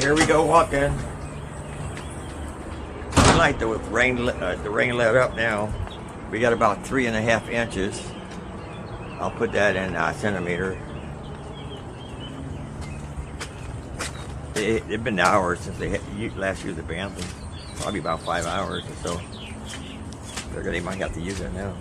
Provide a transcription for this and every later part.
Here we go walking. I like the rain let up now. We got about 3.5 inches. I'll put that in centimeter. It's been hours since they last used the bantha. Probably about 5 hours or so. They might have to use it now.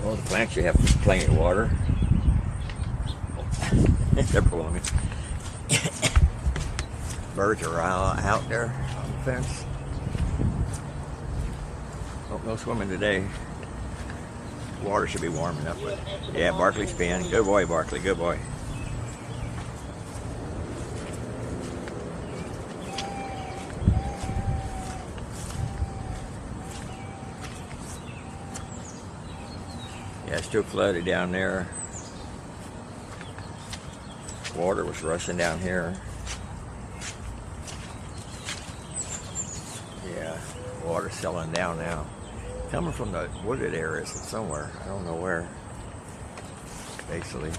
Well, the plants should have plenty of water. They're pulling it. Birds are out there on the fence. Oh, no swimming today. Water should be warm enough, but yeah, Barkley's pen. Good boy, Barkley. Good boy. Yeah, it's still flooded down there. Water was rushing down here. Yeah, water's settling down now. Coming from the wooded areas somewhere. I don't know where. Basically.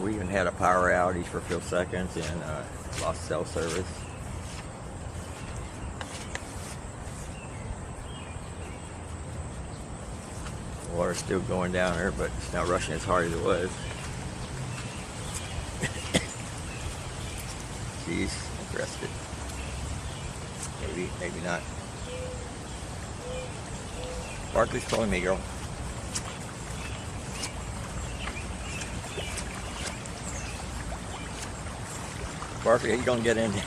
We even had a power outage for a few seconds and lost cell service. Water's still going down there, but it's not rushing as hard as it was. She's interested. Maybe not. Barkley's pulling me, girl. Barkley, how you gonna get in there?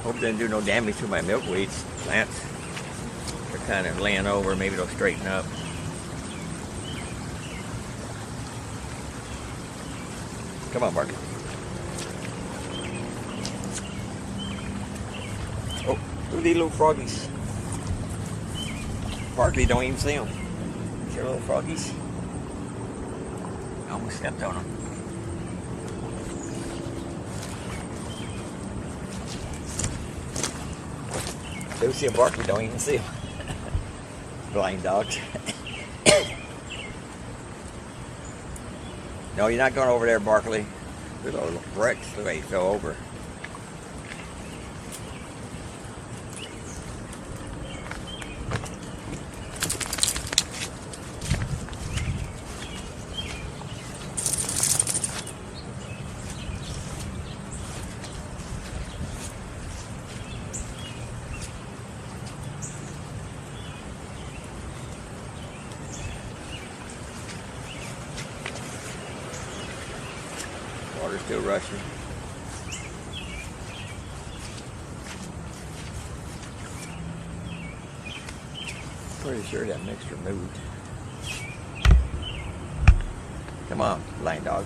Hope they didn't do no damage to my milkweed plants. They're kind of laying over. Maybe they'll straighten up. Come on, Barkley. Oh, look at these little froggies. Barkley don't even see them. See little froggies? I almost stepped on them. Lucy and Barkley don't even see them. Blind dogs. No, you're not going over there, Barkley. Look at those bricks. Look how he fell over. Water's still rushing. Pretty sure that mixture moved. Come on, blind dog.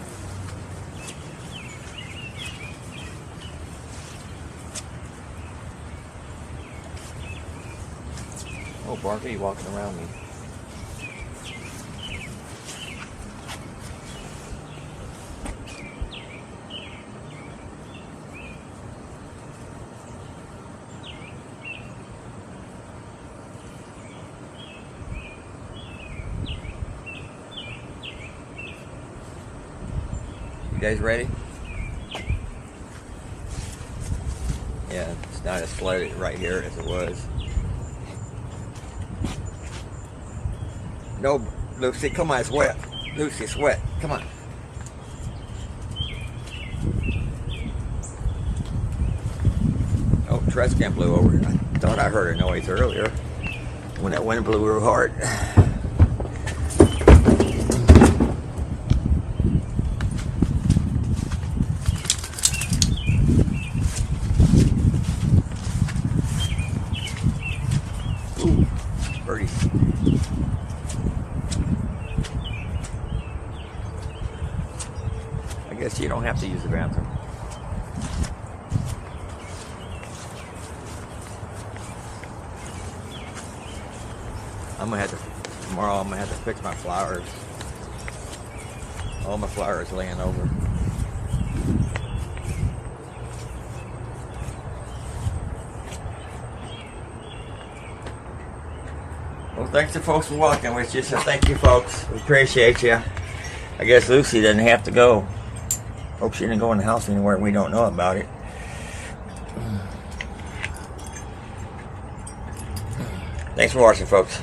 Oh, Barkley walking around me. You guys ready? Yeah, it's not as flooded right here as it was. No, Lucy, come on, it's wet. Lucy, it's wet. Come on. Oh, trash can blew over. I thought I heard a noise earlier when that wind blew real hard. so you don't have to use the bathroom. Tomorrow I'm gonna have to fix my flowers. All my flowers laying over. Well, thanks to folks for walking with you, so thank you folks. We appreciate you. I guess Lucy doesn't have to go. Hope she didn't go in the house anywhere and we don't know about it. Thanks for watching, folks.